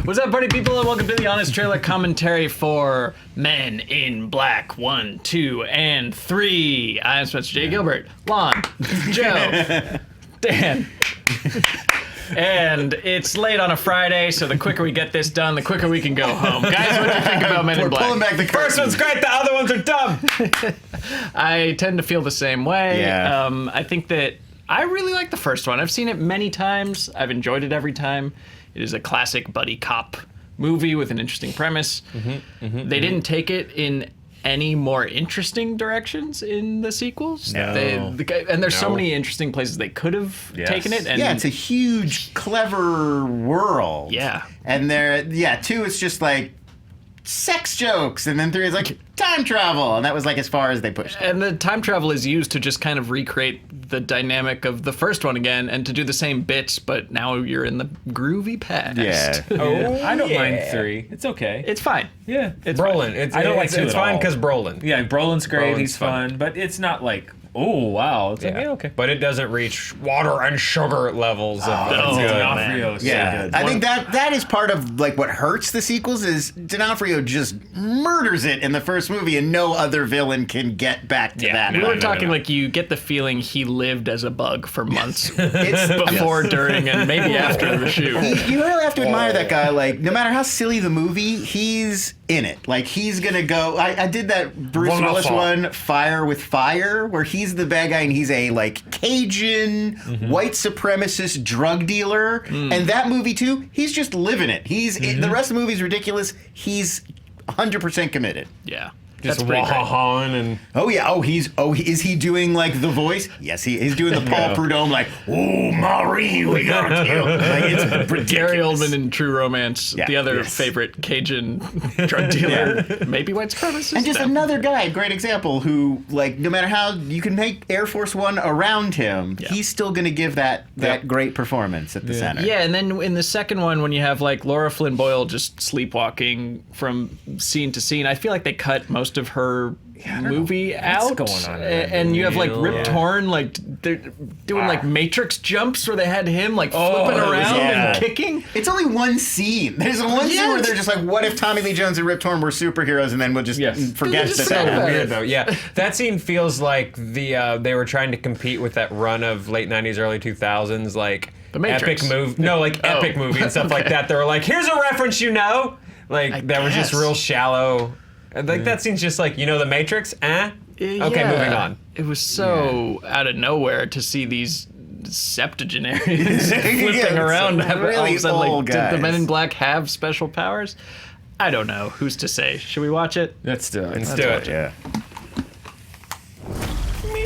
What's up, party people, and welcome to the Honest Trailer Commentary for Men in Black 1, 2, and 3. I'm Spencer J. Gilbert, Lon, Joe, Dan. And it's late on a Friday, so the quicker we get this done, the quicker we can go home. Guys, what do you think about Men in Black? Pulling back the curtain. First one's great, the other ones are dumb. I tend to feel the same way. Yeah. I think that I really like the first one. I've seen it many times. I've enjoyed it every time. It is a classic buddy cop movie with an interesting premise. They didn't take it in any more interesting directions in the sequels. No. And there's so many interesting places they could have taken it. And yeah, it's a huge, clever world. Yeah. And two, it's just like sex jokes, and then 3 is like time travel, and that was like as far as they pushed it. And the time travel is used to just kind of recreate the dynamic of the first one again, and to do the same bits, but now you're in the groovy past. Yeah. I don't mind 3. It's okay. It's fine. Yeah. It's Brolin. fine. I don't like 2 It's at fine all. because Brolin. Yeah, Brolin's great. Brolin's He's fun, but it's not like, oh wow. It's like, yeah, okay. But it doesn't reach water and sugar levels of D'Onofrio is so Yeah, good. I think that is part of like what hurts the sequels is D'Onofrio just murders it in the first movie, and no other villain can get back to that. We were talking like you get the feeling he lived as a bug for months It's before, during, and maybe after the shoot. You really have to admire that guy. Like, no matter how silly the movie, he's in it. Like, he's gonna go. I did that Bruce Willis one, Fire with Fire, where he's the bad guy and he's a like Cajun white supremacist drug dealer. And that movie too, he's just living it. The rest of the movie's ridiculous. He's 100% committed. Yeah. just That's pretty great. wah-ha-ha'ing and Oh yeah. Is he doing like the voice? Yes, he's doing the Paul Prudhomme like, oh Marie, we gotta kill. Like, it's ridiculous. Gary Oldman in True Romance, Yeah. the other Yes. favorite Cajun drug dealer, maybe white supremacist. And just No. another guy, great example, who, like, no matter how you can make Air Force One around him, he's still going to give that great performance at the center. Yeah, and then in the second one, when you have like Laura Flynn Boyle just sleepwalking from scene to scene, I feel like they cut most of her movie out. going on in that and you have like movie? Rip Torn, like they're doing like Matrix jumps where they had him like flipping around and kicking. It's only one scene. There's one scene where they're just like, what if Tommy Lee Jones and Rip Torn were superheroes, and then we'll just forget Just that so happened. weird though. Yeah, that scene feels like they were trying to compete with that run of late '90s, early 2000s, like The Matrix. epic move. No, like epic movie and stuff like that. They were like, here's a reference, like that was just real shallow. Like that scene's just like, The Matrix? Okay, moving on. It was so out of nowhere to see these septuagenarians flipping around. All of really a sudden, old did the guys. Men in Black have special powers? I don't know. Who's to say? Should we watch it? Let's do it. Let's do it. Yeah.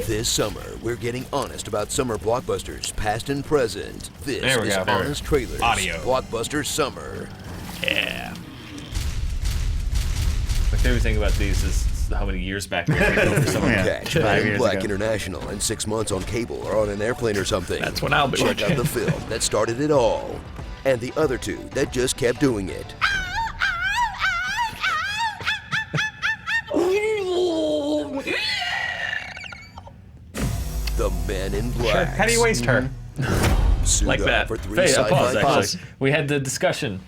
This summer, we're getting honest about summer blockbusters, past and present. This There we is go. Honest Trailers. Audio. Blockbuster Summer. Yeah. My favorite thing about these is how many years back we had to go for someone. Catch 5 Men in years Black ago. International in 6 months on cable or on an airplane or something. That's when I'll be Check watching. out the film that started it all, and the other 2 that just kept doing it. The Men in Black. How do you waste her? Suit Like up that. for 3 Hey, sci-fi pause, classics. actually. We had the discussion.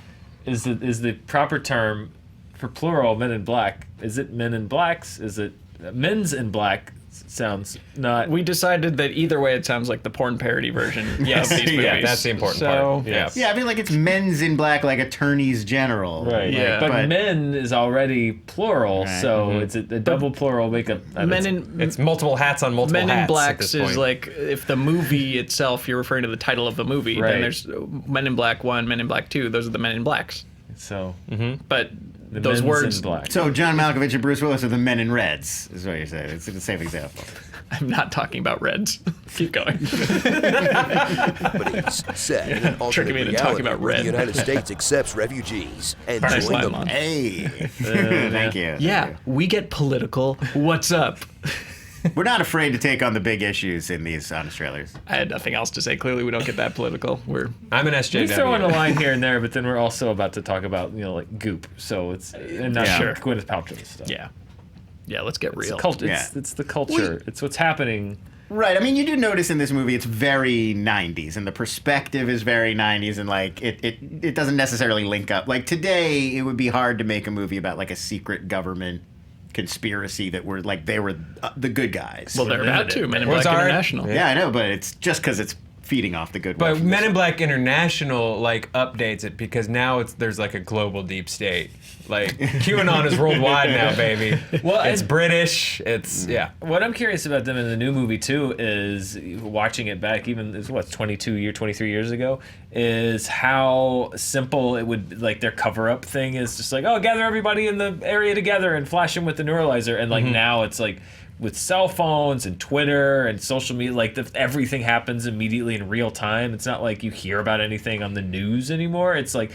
Is the proper term for plural Men in Black? Is it Men in Blacks? Is it Men's in Black? Sounds not. We decided that either way, it sounds like the porn parody version of these movies. Yeah, that's the important So, part. Yeah. Yeah, I feel like it's men's in black, like attorneys general. Right. Yeah. But men is already plural, Right. so it's a double plural makeup. Men in It's multiple hats on multiple Men hats in at Blacks this is point. like if the movie itself, you're referring to the title of the movie. Right. Then there's Men in Black 1, Men in Black 2. Those are the Men in Blacks. So But the those men's words, in black. So John Malkovich and Bruce Willis are the men in reds, is what you're saying. It's the same example. I'm not talking about Reds. Keep going. But it's set in an alternate me into reality talking about where the red. United States accepts refugees and Nice join line, them. Lon. Hey. Thank you. Yeah, we get political. What's up? We're not afraid to take on the big issues in these honest trailers. I had nothing else to say. Clearly, we don't get that political. I'm an We SJW. throw in a line here and there, but then we're also about to talk about like Goop. So it's and not Yeah. Gwyneth Paltrow stuff. Yeah. Let's get real. It's Yeah. it's the culture. It's what's happening Right. I mean, you do notice in this movie it's very 90s, and the perspective is very 90s, and like it doesn't necessarily link up. Like today, it would be hard to make a movie about like a secret government conspiracy that were like they were the good guys. Well, they're about to. Men in Was Black our- International. Yeah, I know, but it's just because it's feeding off the good. But one from Men this in Black International like updates it because now there's like a global deep state. Like QAnon is worldwide now, baby. Well, It's and- British. It's yeah. What I'm curious about them in the new movie too is watching it back, even it's 23 years ago, is how simple it would like their cover up thing is just like, oh, gather everybody in the area together and flash them with the neuralizer, and like now it's like with cell phones and Twitter and social media, like everything happens immediately in real time. It's not like you hear about anything on the news anymore. It's like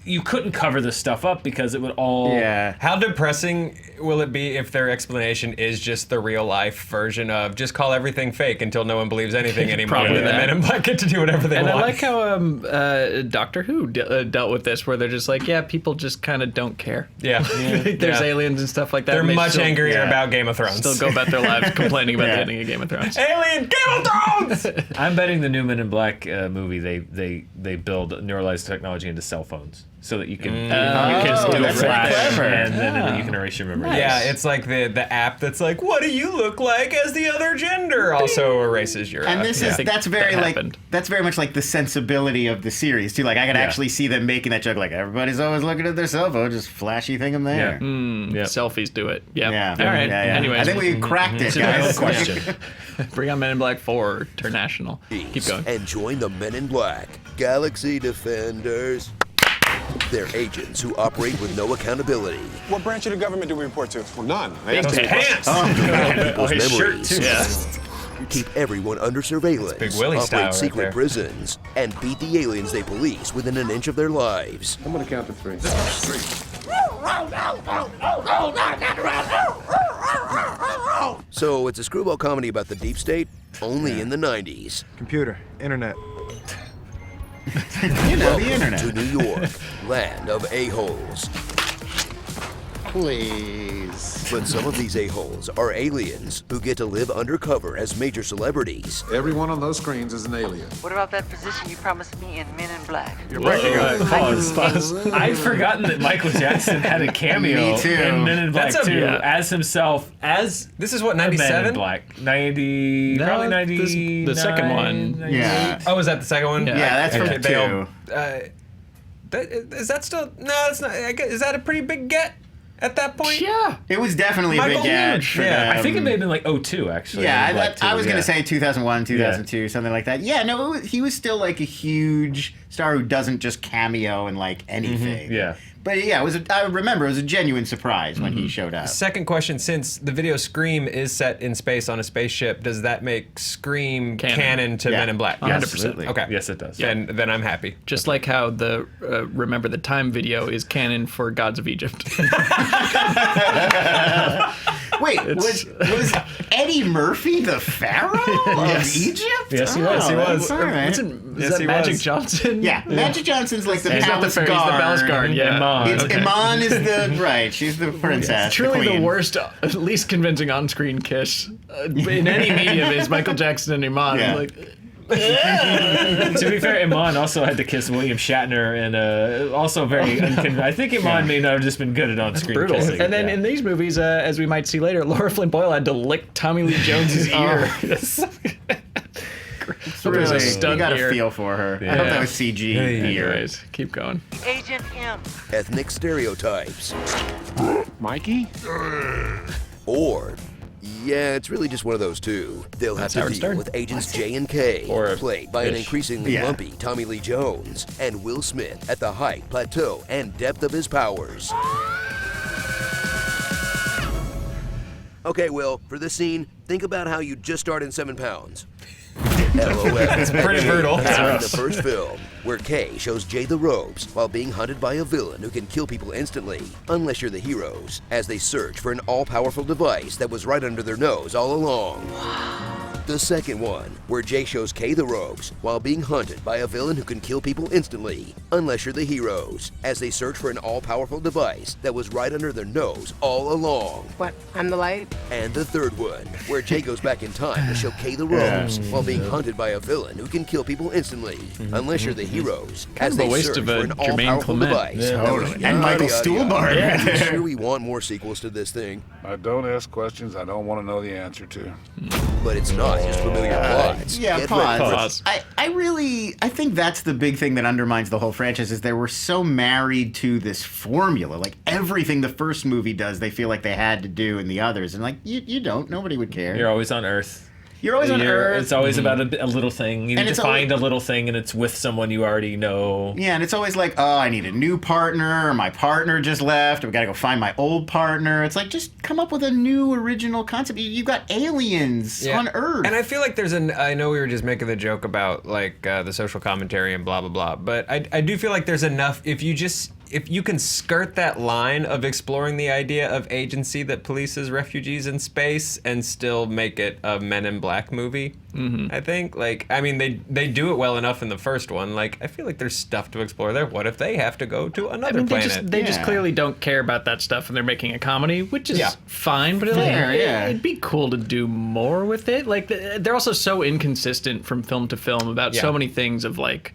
you couldn't cover this stuff up because it would all How depressing will it be if their explanation is just the real life version of just call everything fake until no one believes anything anymore? Probably and the that. Men in Black get to do whatever they And want. I like how Doctor Who dealt with this, where they're just like, yeah, people just kind of don't care. yeah. There's aliens and stuff like that. They're and they much still- angrier yeah. about Game of Thrones. Still go about their lives complaining about the ending of Game of Thrones. Alien Game of Thrones. I'm betting the new Men in Black movie they build neuralized technology into cell phones so that you can do that's a very flash clever. and then you can erase your memory. Yeah, it's like the app that's like, what do you look like as the other gender? Also erases your. And this yeah. is that's very that like happened. that's very much like the sensibility of the series too. Like I could actually see them making that joke. Like everybody's always looking at their cell phone, just flashy thing in there. Yep. Selfies do it. Yeah. Yeah. All right. Yeah, yeah. Anyways, I think we cracked it, It's a real guys. question. bring on Men in Black 4 International. Keep going. And join the Men in Black, Galaxy Defenders. They're agents who operate with no accountability. What branch of the government do we report to? Well, none. Big Pants. People's his shirt, memories. too. Yeah. Keep everyone under surveillance. Big Willie style operate right secret there. prisons and beat the aliens they police within an inch of their lives. I'm gonna count to 3. So it's a screwball comedy about the deep state, only in the 90s. Computer, internet. You know, the internet. To New York, land of a-holes. Please. But some of these a-holes are aliens who get to live undercover as major celebrities. Everyone on those screens is an alien. What about that position you promised me in Men in Black? Pause. I'd forgotten that Michael Jackson had a cameo Me too. in Men in Black That's a- 2 yeah. as himself as This is what, Men in 97? Black. 90, No, probably this- 90. the second one. Yeah. Oh, is that the second one? Yeah. Yeah, that's from Okay, they all- two. Is that still? No, that's not. I guess, is that a pretty big get at that point? Yeah. It was definitely a Michael big ad Huge. for Yeah, them. I think it may have been like 02, actually. Yeah, Men in Black 2, I was yeah. gonna say 2001, 2002, something like that. Yeah, no, he was still like a huge star who doesn't just cameo in like anything. Yeah. But yeah, I remember it was a genuine surprise when he showed up. Second question: since the video Scream is set in space on a spaceship, does that make Scream canon to Yeah. Men in Black? 100%. Okay. Yes, it does. Then I'm happy. Just like how the Remember the Time video is canon for Gods of Egypt. Wait, was Eddie Murphy the Pharaoh of Egypt? Yes, he was. He was. All right. Is Yes, that he Magic was. Johnson? Yeah, Magic Johnson's like the He's not the palace fairy, guard. he's the palace guard. Yeah. Iman. It's Okay. Iman is the right. She's the princess. Truly the queen. worst, least convincing on-screen kiss in any medium is Michael Jackson and Iman. Yeah. Like, To be fair, Iman also had to kiss William Shatner, and also very unconvincing. I think Iman may not have just been good at on-screen brutal. kissing. And then in these movies, as we might see later, Laura Flynn Boyle had to lick Tommy Lee Jones's ear. Really, There's a you stunt got to ear. feel for her. I hope that was CG ear. Anyways, keep going. Agent M. Ethnic stereotypes. Mikey? Or, yeah, it's really just one of those two. They'll have to Howard deal Stern. with Agents J and K, Or played by an Fish. increasingly Yeah. lumpy Tommy Lee Jones, and Will Smith at the height, plateau, and depth of his powers. Okay, Will, for this scene, think about how you just started 7 pounds. LOL. It's pretty brutal. In the first film, where Kay shows Jay the ropes while being hunted by a villain who can kill people instantly, unless you're the heroes, as they search for an all-powerful device that was right under their nose all along. The second one, where Jake shows Kay the ropes while being hunted by a villain who can kill people instantly, unless you're the heroes, as they search for an all-powerful device that was right under their nose all along. What? I'm the light? And the third one, where Jay goes back in time to show Kay the ropes while being hunted by a villain who can kill people instantly, unless you're the heroes, Kind as of a they waste search of for a an Jermaine all-powerful Clement. device. Yeah, that was totally. And Michael yada, yada, Stuhlbarg. yada. Yeah. Sure, we want more sequels to this thing, I don't ask questions I don't want to know the answer to. but it's not just familiar plots. Yeah, Get ready for Pause. I think that's the big thing that undermines the whole franchise is they were so married to this formula. Like everything the first movie does, they feel like they had to do in the others. And like, you don't. Nobody would care. You're always on Earth. You're always on Earth. It's always about a little thing. You And need it's to find a little thing, and it's with someone you already know. Yeah, and it's always like, oh, I need a new partner, or my partner just left, or we gotta go find my old partner. It's like, just come up with a new original concept. You've got aliens on Earth. And I feel like I know we were just making the joke about like the social commentary and blah blah blah, but I do feel like there's enough if you can skirt that line of exploring the idea of agency that polices refugees in space and still make it a Men in Black movie. I think, like, I mean, they do it well enough in the first one. Like, I feel like there's stuff to explore there. What if they have to go to another planet? They just clearly don't care about that stuff, and they're making a comedy, which is fine. But it'd be cool to do more with it. Like, they're also so inconsistent from film to film about so many things of like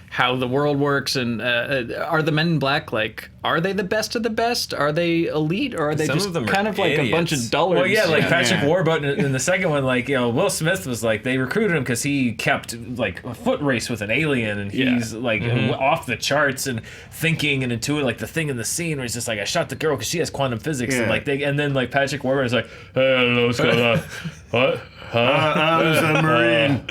how the world works, and are the Men in Black, like, are they the best of the best? Are they elite, or are they Some just of them are kind of like a bunch of idiots. dullards? Well, yeah, like Patrick Warburton in the second one, like, you know, Will Smith was like, they recruited him because he kept like a foot race with an alien, and he's like off the charts and thinking and intuitive, like the thing in the scene where he's just like, I shot the girl because she has quantum physics, and like and then like Patrick Warburton is like, hey, I don't know what's going on. What? Huh? I was a Marine.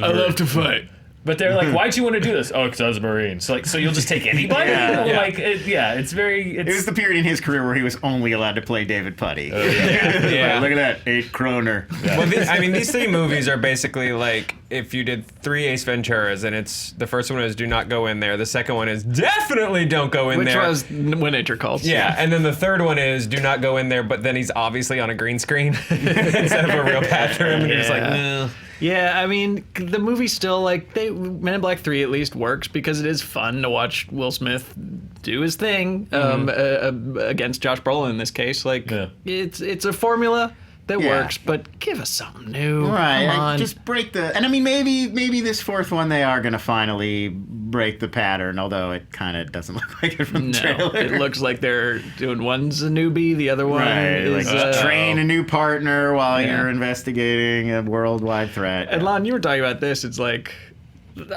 I love to fight. But they're like, why'd you want to do this? Oh, because I was a Marine. So, like, so you'll just take anybody? Like, it's very... It was the period in his career where he was only allowed to play David Putty. Yeah. Look at that, 8 kroner. Well, these three movies are basically like if you did 3 Ace Venturas, and it's the first one is Do Not Go In There, the second one is Definitely Don't Go In There, which was When Nature Calls. yeah, and then the third one is Do Not Go In There, but then he's obviously on a green screen instead of a real bathroom, and you're just like, no. Yeah, I mean, the movie still, like, Men in Black 3 at least works because it is fun to watch Will Smith do his thing against Josh Brolin in this case. Like, it's a formula that works, but give us something new. Right, Come on. just break the... And I mean, maybe this fourth one they are going to finally break the pattern, although it kind of doesn't look like it from the trailer. It looks like they're doing one's a newbie, the other one is... train a new partner while you're investigating a worldwide threat. And Lon, you were talking about this. It's like,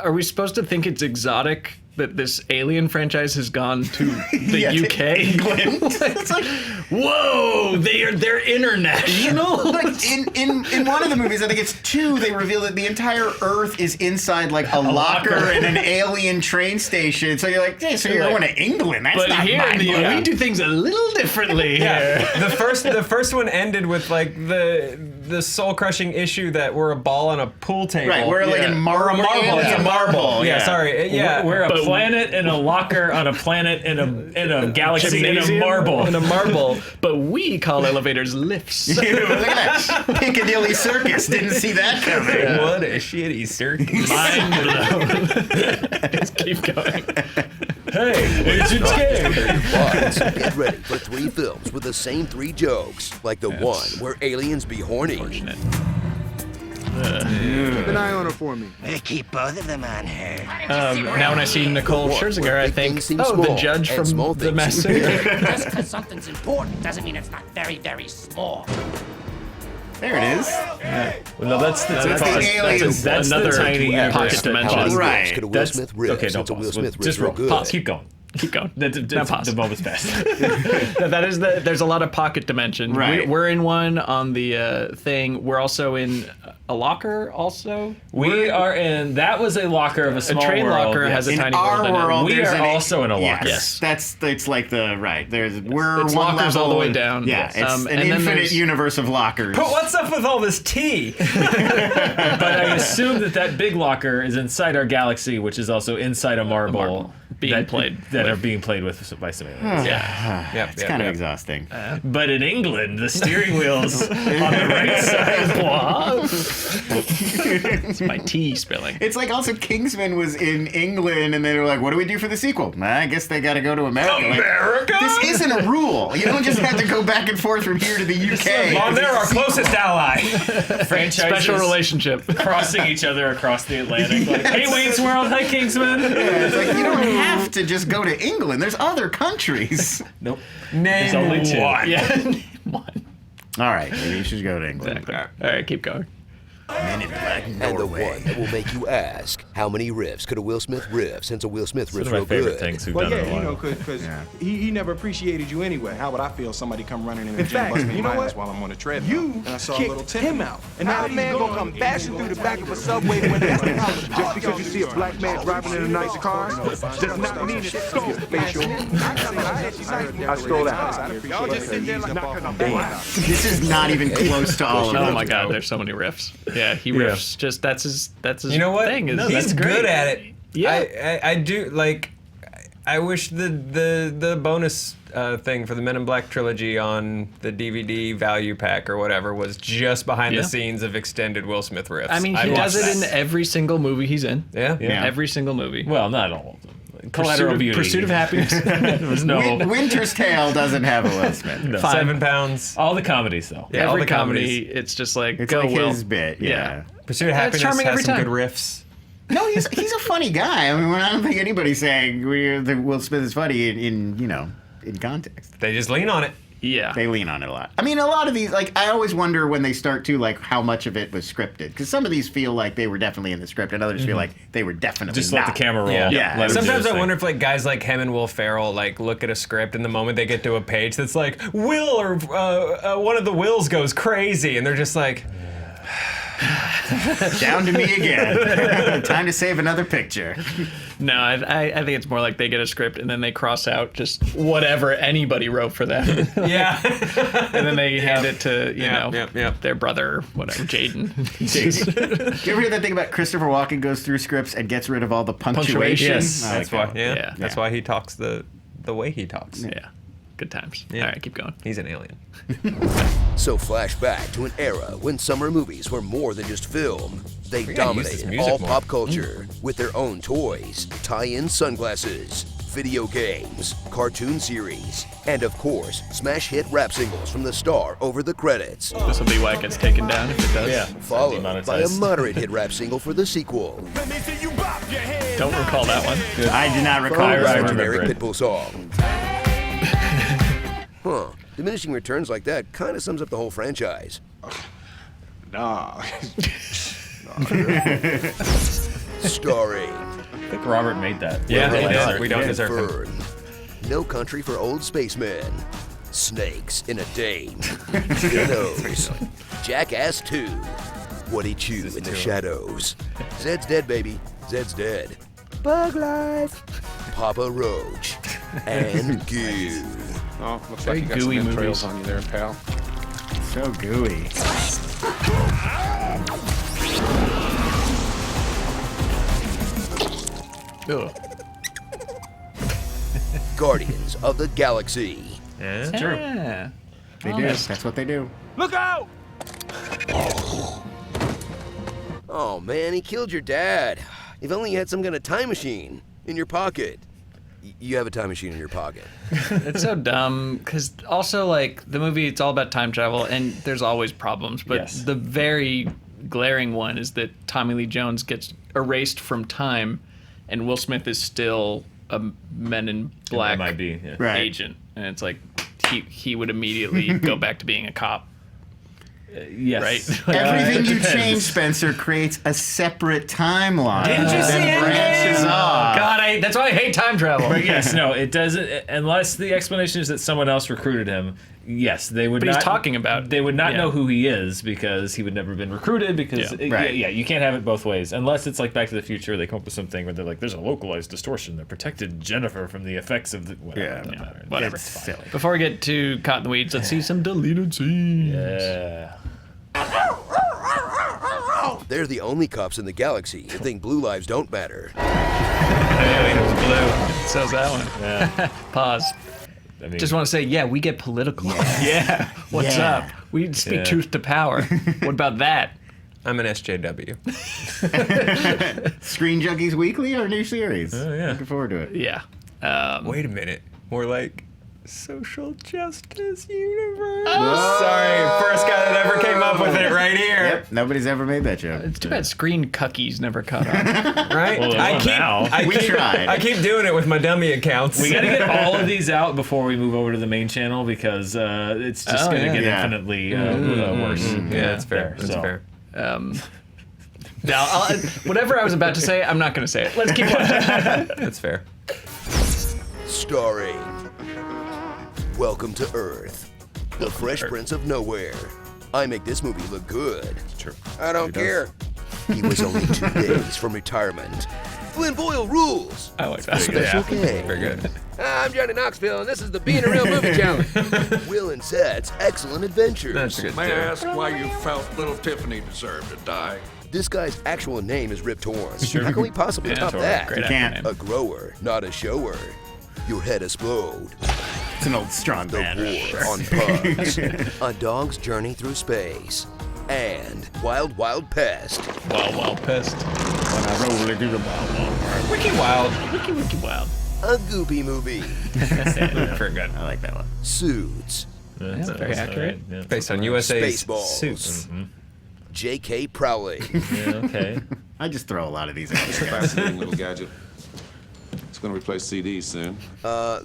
are we supposed to think it's exotic that this Alien franchise has gone to the UK? England. It's like, whoa, they're international. Like in one of the movies, I think it's 2, they reveal that the entire Earth is inside like a locker in an alien train station. So you're like, hey, so you're going to England? That's But not here in the mind-blowing. we do things a little differently. The first one ended with like the soul crushing issue that we're a ball on a pool table. Right, we're like in marble. It's a marble. Yeah, sorry. Yeah, We're a planet in a locker on a planet in a galaxy in a Gymnasium marble. In a marble. But we call elevators lifts. Look at that. Piccadilly Circus. Didn't see that coming. What a shitty circus. Mind blown. Just keep going. Hey, Agent K. Plots. Get ready for 3 films with the same 3 jokes, like the one where aliens be horny. Keep an eye on her for me. Keep both of them on her. Now when I see Nicole Scherzinger, I think, the judge from The Masked Singer. Just because something's important doesn't mean it's not very, very small. There it is. Well, no, that's the aliens. that's Another the tiny pocket universe dimension. Right. Could Will That's Smith rib okay. Don't since Will pause. Smith Just ribs roll. real good. Pause. Keep going. Keep going. That's pause. the moment's best. That is there's a lot of pocket dimension. Right. We're in one on the thing. We're also in a locker also. We are in. That was a locker of a small train world. locker has a In tiny our world in it. world, We there's are an also in a locker. Yes, it's like the right. We're It's one lockers level all the way down. Yeah, it's Yes. an And then infinite there's- universe of lockers. But what's up with all this tea? But I assume that big locker is inside our galaxy, which is also inside a marble. being played. That are being played with by some aliens. Yeah. It's kind of exhausting. But in England, the steering wheel's on the right side. It's my tea spilling. It's like also Kingsman was in England, and they were like, "What do we do for the sequel?" I guess they got to go to America. America? This isn't a rule. You don't just have to go back and forth from here to the UK. Well, they're our closest ally. Franchises Special relationship. crossing each other across the Atlantic. Like, hey, Wayne's World, hi, Kingsman. Yeah, it's like you don't have to just go to England. There's other countries. Nope. Name There's only two. one. Yeah. One. All right, maybe you should go to England. Exactly. All right, keep going. Men in Black And the Norway. one that will make you ask, how many riffs could a Will Smith riff since a Will Smith riff's One real of my favorite good? things we've Well, done yeah, in a you know, while. because he never appreciated you anyway. How would I feel somebody come running in the gym busting my ass while I'm on the treadmill? You and I saw a little tip him out. And now that man gonna come bashing through the back of a subway when that's the problem. Just because you see a black man driving in a nice car does not mean it's stole facial. I stole that. Y'all just sitting there like, This is not even close to all of them. Oh my God, there's so many riffs. Yeah, he riffs. Just that's his You know what? thing. He's good at it. Yeah. I do like. I wish the bonus thing for the Men in Black trilogy on the DVD value pack or whatever was just behind the scenes of extended Will Smith riffs. I mean, he does it in every single movie he's in. Yeah. Every single movie. Well, not all of them. Collateral Beauty. Pursuit of Happiness. There was no. Winter's Tale doesn't have a Will Smith. No. 7 pounds. All the comedies, though. Yeah, all Every the comedy, comedies. it's just like It's go like Will. his bit, yeah. Pursuit of It's Happiness charming has every some time. good riffs. No, he's a funny guy. I mean, I don't think anybody's saying that Will Smith is funny in context. They just lean on it. Yeah. They lean on it a lot. I mean, a lot of these, like, I always wonder when they start to, like, how much of it was scripted. Because some of these feel like they were definitely in the script, and others feel like they were definitely Just not. let the camera roll. Yeah. Let him do Sometimes his I thing. wonder if like guys like him and Will Ferrell like look at a script and the moment they get to a page that's like Will or one of the Wills goes crazy and they're just like Down to me again. Time to save another picture. No, I think it's more like they get a script and then they cross out just whatever anybody wrote for them. yeah. And then they hand it to, you know, their brother, whatever, Jaden. Do you ever hear that thing about Christopher Walken goes through scripts and gets rid of all the punctuation? Yes. That's Okay. why. Yeah. That's why he talks the way he talks. Yeah. Good times. Yeah. All right, keep going. He's an alien. So flash back to an era when summer movies were more than just film. They gotta use this dominated music all more. pop culture with their own toys, tie-in sunglasses, video games, cartoon series, and of course, smash hit rap singles from the Starr over the credits, This will be why it gets taken down if it does. Yeah. followed by a Demonetized. moderate hit rap single for the sequel. Don't recall that one. I did not recall I this one. remember Generic it. Pitbull song. Huh. Diminishing returns like that kind of sums up the whole franchise. Nah. Starring I think Robert made that. Yeah, Robert he Lance. did. We don't Ed deserve him. Fern, No Country for Old Spacemen, Snakes in a Dame, Nose, Jackass 2, Woody Chew in the Shadows, Zed's dead, baby, Zed's dead, Bug Life, Papa Roach, and Goo. Oh, looks Very like you got some gooey entrails movies. on you there, pal. So gooey. Ugh. Guardians of the Galaxy. Yeah. True. Yeah. They do. That's what they do. Look out! Oh man, he killed your dad. If only you had some kind of time machine in your pocket. You have a time machine in your pocket. It's so dumb because also like the movie, it's all about time travel and there's always problems. But Yes. the very glaring one is that Tommy Lee Jones gets erased from time, and Will Smith is still a Men in Black MIB, yeah. Right. agent, and it's like he would immediately go back to being a cop, Yes. right? Like, Everything you depends. change, Spencer, creates a separate timeline. Didn't you see that branches off. God, that's why I hate time travel. But yes, no, it doesn't. Unless the explanation is that someone else recruited him. Yes, they would. But not, he's talking about- They would not yeah. know who he is because he would never been recruited. Because Yeah. Right. yeah, you can't have it both ways. Unless it's like Back to the Future, they come up with something where they're like, "There's a localized distortion that protected Jennifer from the effects of the." Whatever, Yeah. it doesn't matter. Whatever. It's silly. Before we get too caught in the weeds, let's see some deleted scenes. Yeah. They're the only cops in the galaxy who think blue lives don't matter. Aliens blue. So's that one. Yeah. Pause. I mean, Just want to say, yeah, we get political. yeah. What's Yeah. up? We speak Yeah. truth to power. What about that? I'm an SJW. Screen Junkies Weekly, our new series. Oh, yeah. Looking forward to it. Yeah. Wait a minute. More like social justice universe. Whoa. Sorry, first guy that ever came up with it right here. Yep, nobody's ever made that joke. It's too bad Screen Cuckies never caught on. Right? Well, now. We tried. I keep doing it with my dummy accounts. We got to get all of these out before we move over to the main channel because it's just going to get infinitely worse. Yeah, that's fair. That's fair. Now, whatever I was about to say, I'm not going to say it. Let's keep watching. That's fair. Starring Welcome to Earth, The Fresh Prince of Nowhere. I make this movie look good. True. I don't care. He was only 2 days from retirement. Glenn Boyle rules. I like that. Special K. Very good. I'm Johnny Knoxville, and this is the Being a Real Movie Challenge. Will and Sed's Excellent Adventures. That's a good May I too. ask why you felt little Tiffany deserved to die? This guy's actual name is Rip Torn. How can we possibly top that? Great You can't. actor A grower, not a shower. Your head explode. It's an old strong The man. war on pugs. A dog's journey through space. And Wild Wild Pest. Wild pissed. Wiki Wild. Wiki wild. A goopy movie. Very good. I like that one. Suits. That's very accurate. Right. Yeah. Based on USA's Spaceballs. Suits. J.K. Prowley. Yeah, okay. I just throw a lot of these out there. Fascinating little gadget. It's gonna replace CDs soon.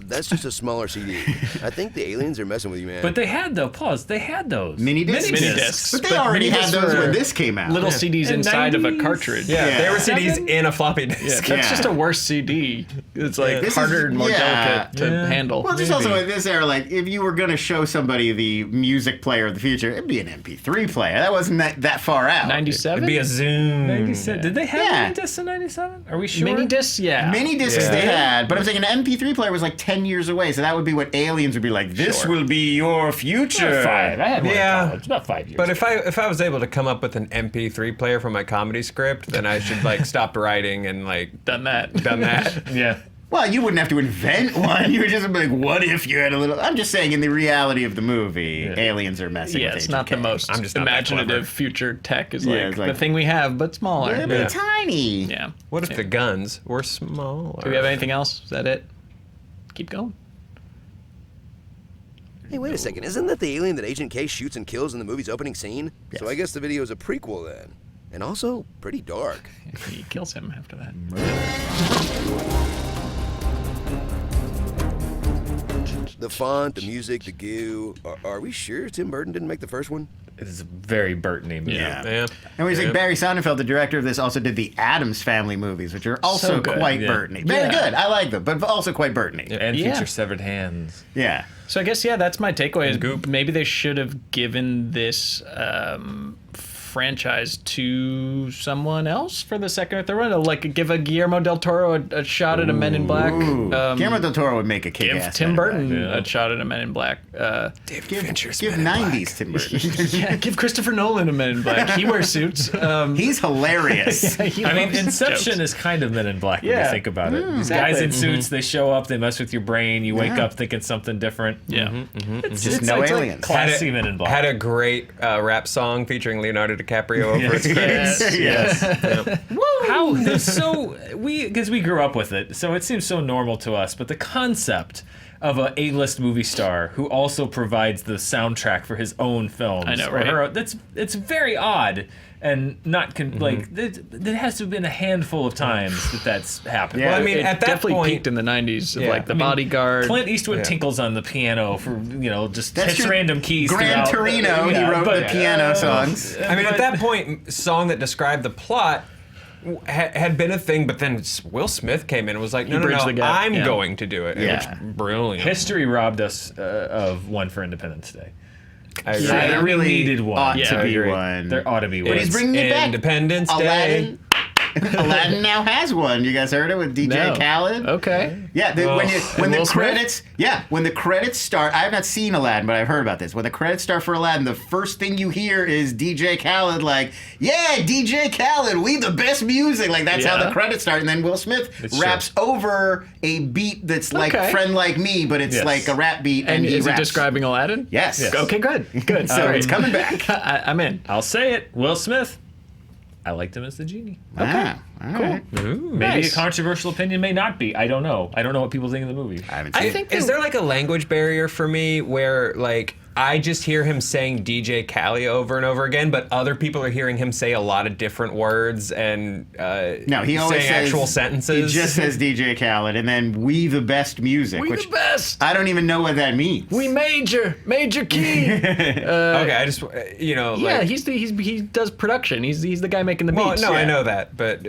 That's just a smaller CD. I think the aliens are messing with you, man. But they had they had those. Mini discs. Mini discs. But they already mini had discs those were when this came out. Little CDs In inside of a 90s? cartridge. Yeah, Yeah. they were CDs Seven? in a floppy disk. Yeah, that's Yeah. just a worse CD. It's like This harder is- and more yeah. delicate to handle. Well, just also in this era, like, if you were going to show somebody the music player of the future, it'd be an MP3 player. That wasn't that far out. 97? It'd be a Zoom. 97. Did they have Yeah. mini discs in 97? Are we sure? Mini discs, yeah. Mini discs Yeah. they had, but I'm saying an MP3 player was like 10 years away, so that would be what aliens would be like. This will be your future. 5. I had one Yeah. in college. About 5 years. But if I was able to come up with an MP3 player for my comedy script, then I should like stop writing and like Done that. done that. yeah. Well, you wouldn't have to invent one. You would just be like, what if you had a little... I'm just saying, in the reality of the movie, aliens are messing Yeah, with it's Agent not the K. most I'm just not that clever. imaginative future tech is Yeah, like, it's like- the thing we have, but smaller. It'd be tiny. Yeah. What if the guns were smaller? Do we have anything else? Is that it? Keep going. Hey, wait a second. Isn't that the alien that Agent K shoots and kills in the movie's opening scene? Yes. So I guess the video is a prequel then. And also pretty dark. He kills him after that. The font, the music, the goo. Are we sure Tim Burton didn't make the first one? It's a very Burton-y movie. Yeah. Yeah. And we think Barry Sonnenfeld, the director of this, also did the Addams Family movies, which are also So good, quite yeah. Burton-y. Very good. I like them, but also quite Burton-y. And Yeah. feature severed hands. Yeah. So I guess, yeah, that's my takeaway. Is maybe they should have given this franchise to someone else for the second or third one. Like, give a Guillermo del Toro a shot at a Men in Black. Guillermo del Toro would make a Give kick-ass Tim Man in Burton Black. a shot at a Men in Black. Give 90s Tim Burton. Yeah, give Christopher Nolan a Men in Black. He wears suits. He's hilarious. He I mean, loves Inception jokes. is kind of Men in Black when you Yeah. think about it. These exactly. guys in suits, they show up, they mess with your brain, you wake up thinking something different. Yeah. It's Just no it's aliens. Classy Men in Black. Had a great rap song featuring Leonardo DiCaprio over its credits. Yes. How there's so because we grew up with it, so it seems so normal to us. But the concept of a A-list movie star who also provides the soundtrack for his own films, I know, or right? her own, it's very odd and not like there has to have been a handful of times that's happened. Yeah. Well, I mean, It at that definitely point, peaked in the 90s of Yeah. like The I mean, Bodyguard. Clint Eastwood tinkles on the piano for just That's hits true. random keys. Gran throughout. Torino, he wrote the piano songs. I mean, at that point, song that described the plot had been a thing, but then Will Smith came in and was like, no, bridged the gap, I'm yeah. going to do it. Yeah. Which, brilliant. History robbed us of one for Independence Day. I agree. Yeah, there really needed one. ought Yeah, to I be agree. one. There ought to be one. But he's bringing it back. Independence Day. Aladdin. Aladdin now has one. You guys heard it with DJ No. Khaled? Okay. Yeah, when Will the Smith? credits, when the credits start, I have not seen Aladdin, but I've heard about this. When the credits start for Aladdin, the first thing you hear is DJ Khaled, like, "Yeah, DJ Khaled, we the best music." Like that's how the credits start, and then Will Smith raps over a beat that's like "Friend Like Me," but it's like a rap beat, and he is he raps. describing Aladdin? Yes. Okay, good. So it's coming back. I'm in. I'll say it. Will Smith. I liked him as the genie. Okay. All right. Maybe Nice. a controversial opinion, may not be. I don't know. I don't know what people think of the movie. I haven't seen I it. think Is there like a language barrier for me where like I just hear him saying DJ Khaled over and over again, but other people are hearing him say a lot of different words and No, he always saying says actual sentences. He just says DJ Khaled, and then "we the best music," We which the best. I don't even know what that means. We major key. Okay, I just you know Yeah, like, he does production. He's the guy making the well, beats. no, Yeah. I know that, but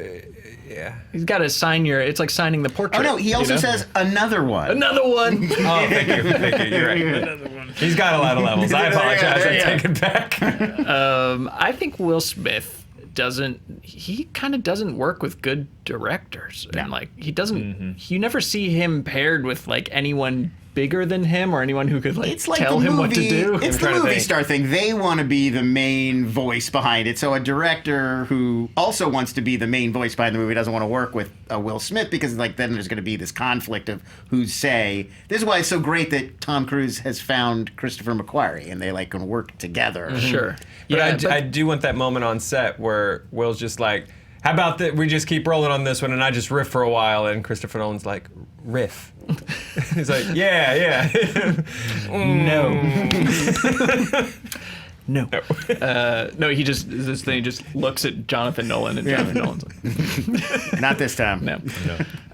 yeah. He's got to sign it's like signing the portrait. Oh no, he also you know? says another one. Another one. Oh, thank you. You're right. Another one. He's got a lot of levels. I apologize. I take it back. I think Will Smith kind of doesn't work with good directors. And like he doesn't you never see him paired with like anyone bigger than him or anyone who could like, It's like tell the him movie, what to do. It's the movie star thing. They want to be the main voice behind it. So a director who also wants to be the main voice behind the movie doesn't want to work with Will Smith because like then there's going to be this conflict of who's say. This is why it's so great that Tom Cruise has found Christopher McQuarrie and they like can work together. Sure. But I do want that moment on set where Will's just like, how about that we just keep rolling on this one and I just riff for a while, and Christopher Nolan's like, riff. He's like, yeah. No. No, he just looks at Jonathan Nolan and Jonathan Nolan's like, Not this time. no.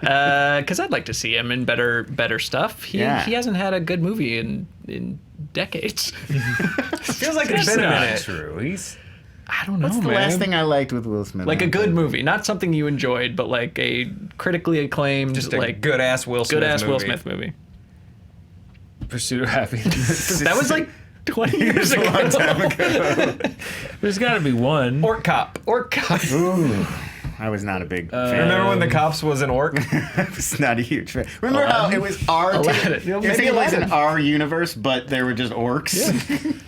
Because I'd like to see him in better stuff. He hasn't had a good movie in decades. Feels like it's been a minute. True. I don't know, What's the man. last thing I liked with Will Smith? Like a good movie, not something you enjoyed, but like a critically acclaimed, Just a like good ass Will Smith movie. Will Smith movie. Pursuit of Happiness. That was like 20 years ago. A long time ago. There's got to be one. Orc Cop. Ooh, I was not a big fan. Remember when the cops was an orc? I was not a huge fan. Remember how it was our Aladdin. it was taking place in our universe, but they were just orcs.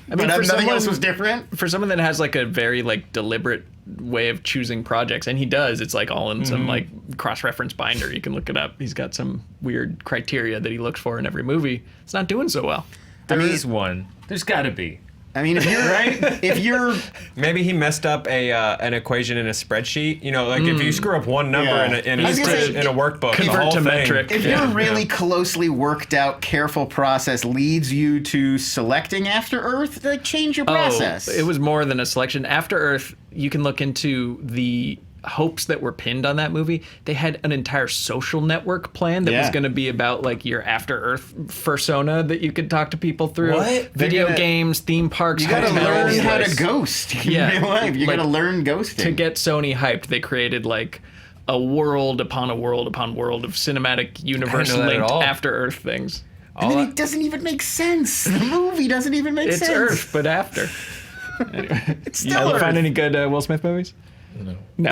I mean, but for nothing else someone- was different. For someone that has like a very like deliberate way of choosing projects, and he does, it's like all in some like cross-reference binder. You can look it up. He's got some weird criteria that he looks for in every movie. It's not doing so well. There is one. There's got to be. I mean, if you're Maybe he messed up an equation in a spreadsheet. You know, like if you screw up one number Yeah. in a I was gonna say, workbook, the convert whole to thing. metric. if your really closely worked out, careful process leads you to selecting After Earth, like change your process. Oh, it was more than a selection. After Earth, you can look into the hopes that were pinned on that movie. They had an entire social network plan that was Yeah. going to be about like your After Earth persona that you could talk to people through. What? Video They're gonna- games, theme parks, You gotta hotels. learn how to like, ghost in Yeah. real life. You Like, gotta learn ghosting. to get Sony hyped, they created like a world upon a world upon world of cinematic universe know that at linked all. After Earth things. and then it doesn't even make sense. The movie doesn't even make It's sense. Earth, but after. Anyway, It's still Earth. find any good Will Smith movies? No.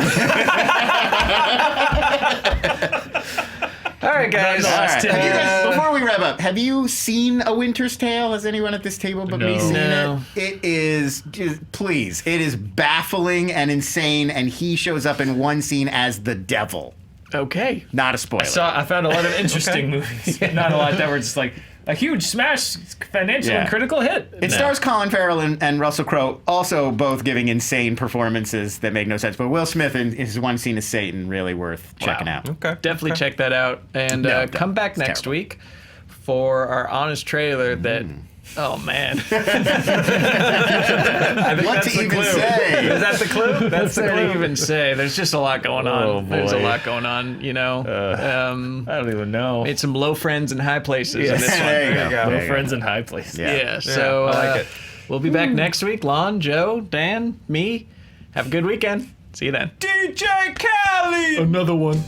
All right, guys. All right. Last Have you guys, ten. before we wrap up, have you seen A Winter's Tale? Has anyone at this table but me No. seen No. it? It is, please, it is baffling and insane, and he shows up in one scene as the devil. Okay. Not a spoiler. I found a lot of interesting movies. Not a lot that were just like a huge smash, financial Yeah. and critical hit. It stars Colin Farrell and Russell Crowe, also both giving insane performances that make no sense. But Will Smith in his one scene as Satan, really worth checking out. Okay. Definitely check that out. And No, come back it's next terrible. week for our honest trailer that. Oh, man. What to even say? Is that the clue? That's the What clue. to even say? There's just a lot going on. Oh, There's a boy. lot going on, you know. I don't even know. Made some low friends in high places in this one. There you go. No There you friends in high places. Yeah, so I like it. we'll be back next week. Lon, Joe, Dan, me. Have a good weekend. See you then. DJ Khaled! Another one.